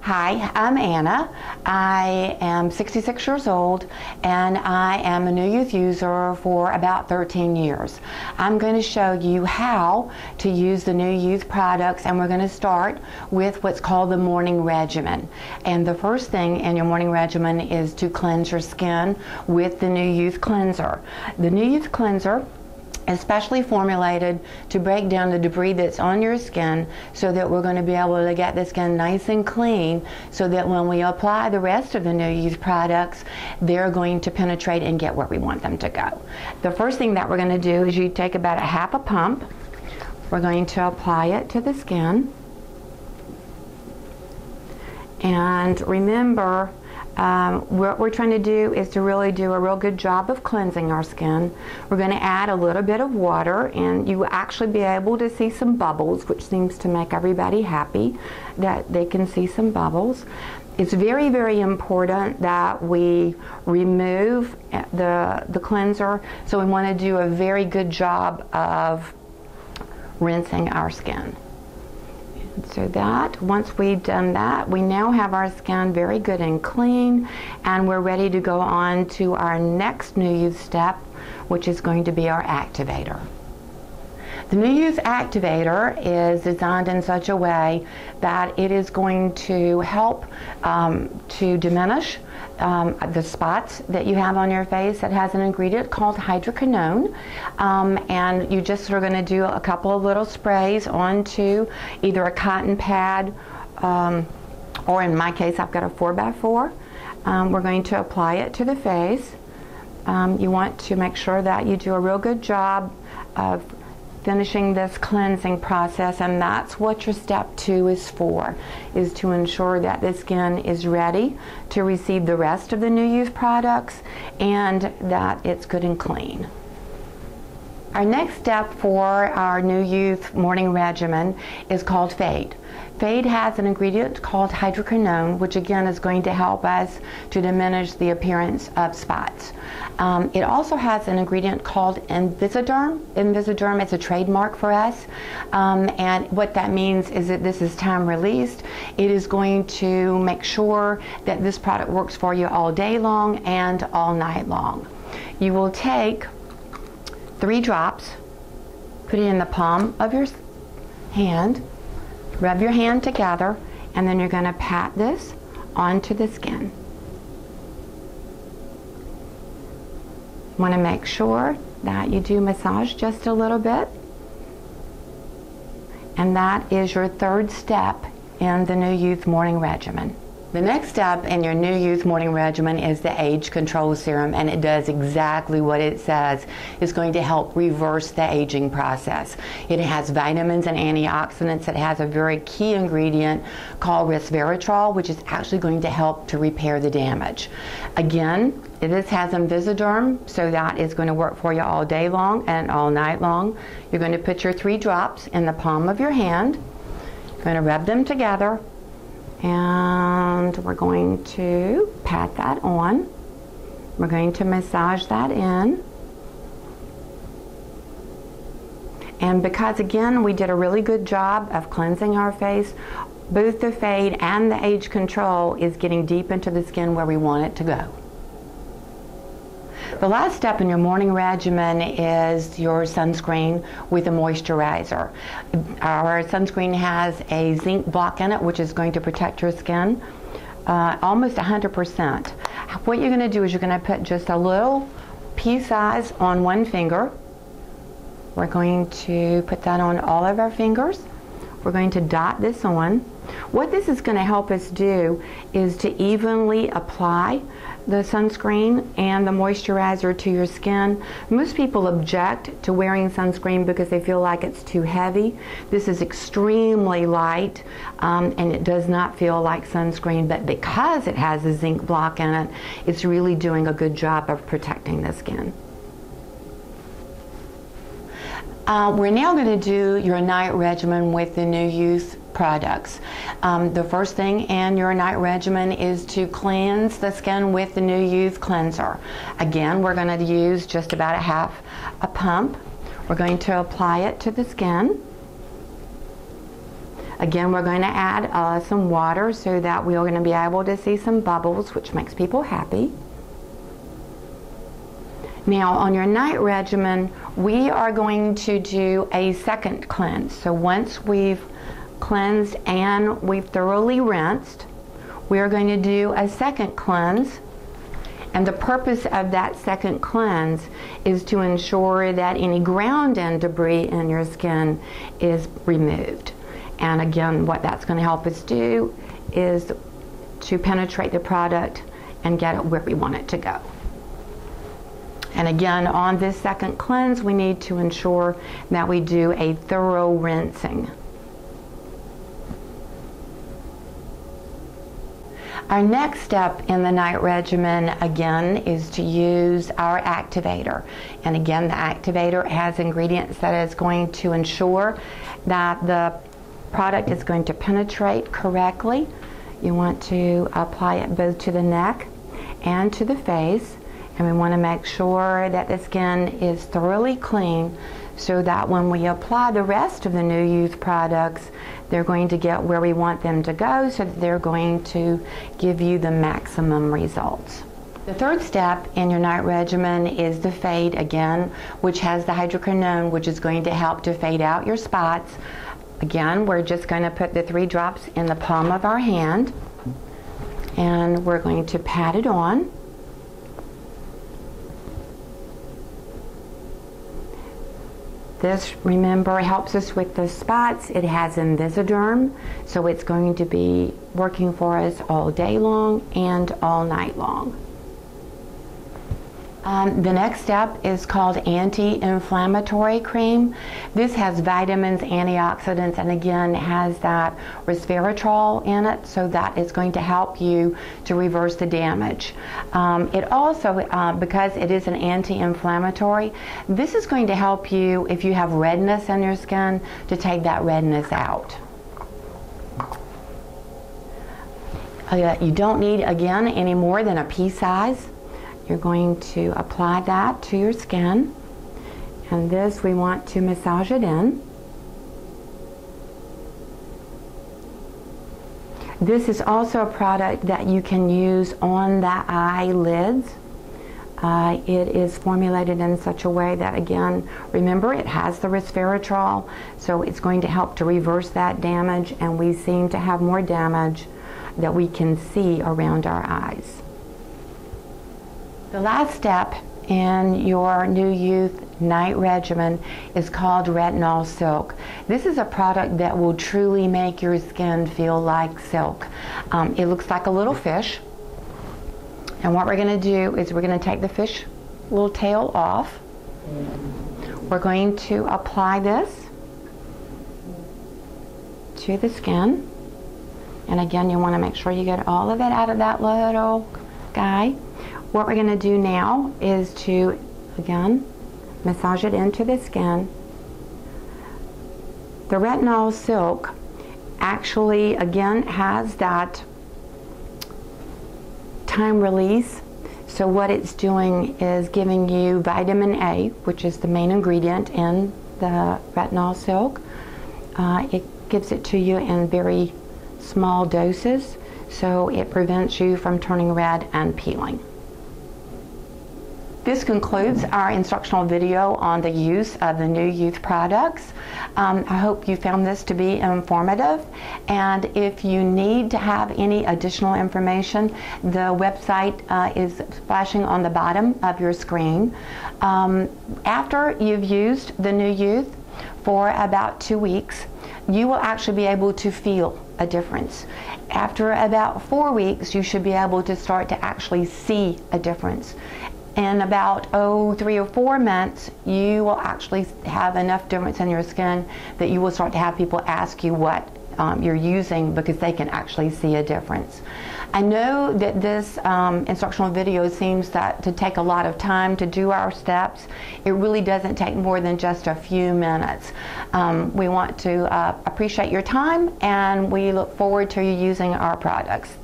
Hi, I'm Anna. I am 66 years old and I am a New Youth user for about 13 years. I'm going to show you how to use the New Youth products, and we're going to start with what's called the morning regimen. And the first thing in your morning regimen is to cleanse your skin with the New Youth cleanser. The New Youth cleanser is specially formulated to break down the debris that's on your skin so that we're going to be able to get the skin nice and clean, so that when we apply the rest of the New Youth products, they're going to penetrate and get where we want them to go. The first thing that we're going to do is you take about a half a pump. We're going to apply it to the skin. And remember, what we're trying to do is to really do a real good job of cleansing our skin. We're going to add a little bit of water, and you will actually be able to see some bubbles, which seems to make everybody happy that they can see some bubbles. It's very, very important that we remove the cleanser, so we want to do a very good job of rinsing our skin. So that once we've done that, we now have our skin very good and clean, and we're ready to go on to our next New Youth step, which is going to be our activator. The New Youth activator is designed in such a way that it is going to help to diminish the spots that you have on your face. It has an ingredient called hydroquinone, and you just are going to do a couple of little sprays onto either a cotton pad, or in my case I've got a 4x4. We're going to apply it to the face. You want to make sure that you do a real good job of finishing this cleansing process, and that's what your step 2 is for, is to ensure that the skin is ready to receive the rest of the New Youth products and that it's good and clean. Our next step for our New Youth morning regimen is called Fade. Fade has an ingredient called hydroquinone, which again is going to help us to diminish the appearance of spots. It also has an ingredient called Invisiderm. Invisiderm is a trademark for us, and what that means is that this is time released. It is going to make sure that this product works for you all day long and all night long. You will take 3 drops, put it in the palm of your hand, rub your hand together, and then you're going to pat this onto the skin. You want to make sure that you do massage just a little bit, and that is your 3rd step in the New Youth morning regimen. The next step in your New Youth morning regimen is the Age Control Serum, and it does exactly what it says. It's going to help reverse the aging process. It has vitamins and antioxidants. It has a very key ingredient called resveratrol, which is actually going to help to repair the damage. Again, this has Invisiderm, so that is going to work for you all day long and all night long. You're going to put your 3 drops in the palm of your hand. You're going to rub them together, and we're going to pat that on. We're going to massage that in. And because again we did a really good job of cleansing our face, both the Fade and the Age Control is getting deep into the skin where we want it to go. The last step in your morning regimen is your sunscreen with a moisturizer. Our sunscreen has a zinc block in it, which is going to protect your skin almost 100%. What you're going to do is you're going to put just a little pea size on one finger. We're going to put that on all of our fingers. We're going to dot this on. What this is going to help us do is to evenly apply the sunscreen and the moisturizer to your skin. Most people object to wearing sunscreen because they feel like it's too heavy. This is extremely light, and it does not feel like sunscreen, but because it has a zinc block in it, it's really doing a good job of protecting the skin. We're now going to do your night regimen with the New Youth products. The first thing in your night regimen is to cleanse the skin with the New Youth cleanser. Again, we're going to use just about a half a pump. We're going to apply it to the skin. Again, we're going to add some water so that we're going to be able to see some bubbles, which makes people happy. Now, on your night regimen, we are going to do a second cleanse. So once we've cleansed and we've thoroughly rinsed, we're going to do a second cleanse. And the purpose of that second cleanse is to ensure that any ground-in debris in your skin is removed. And again, what that's going to help us do is to penetrate the product and get it where we want it to go. And again, on this second cleanse, we need to ensure that we do a thorough rinsing. Our next step in the night regimen, again, is to use our activator. And again, the activator has ingredients that is going to ensure that the product is going to penetrate correctly. You want to apply it both to the neck and to the face. And we want to make sure that the skin is thoroughly clean so that when we apply the rest of the New Youth products, they're going to get where we want them to go, so that they're going to give you the maximum results. The third step in your night regimen is the fade again, which has the hydroquinone, which is going to help to fade out your spots. Again, we're just going to put the 3 drops in the palm of our hand, and we're going to pat it on. This, remember, helps us with the spots. It has Invisiderm, so it's going to be working for us all day long and all night long. The next step is called anti-inflammatory cream. This has vitamins, antioxidants, and again has that resveratrol in it, so that is going to help you to reverse the damage. It also, because it is an anti-inflammatory, this is going to help you if you have redness in your skin to take that redness out. You don't need, again, any more than a pea size. You're going to apply that to your skin, and this we want to massage it in. This is also a product that you can use on the eyelids. It is formulated in such a way that, again, remember, it has the resveratrol, so it's going to help to reverse that damage, and we seem to have more damage that we can see around our eyes. The last step in your New Youth night regimen is called Retinol Silk. This is a product that will truly make your skin feel like silk. It looks like a little fish, and what we're going to do is we're going to take the fish little tail off. We're going to apply this to the skin, and again, you want to make sure you get all of it out of that little guy. What we're going to do now is to, again, massage it into the skin. The Retinol Silk actually, again, has that time release. So what it's doing is giving you vitamin A, which is the main ingredient in the Retinol Silk. It gives it to you in very small doses, so it prevents you from turning red and peeling. This concludes our instructional video on the use of the New Youth products. I hope you found this to be informative, and if you need to have any additional information, the website is flashing on the bottom of your screen. After you've used the New Youth for about 2 weeks, you will actually be able to feel a difference. After about 4 weeks, you should be able to start to actually see a difference. In about 3 or 4 months, you will actually have enough difference in your skin that you will start to have people ask you what you're using, because they can actually see a difference. I know that this instructional video seems to take a lot of time to do our steps. It really doesn't take more than just a few minutes. We want to appreciate your time, and we look forward to you using our products.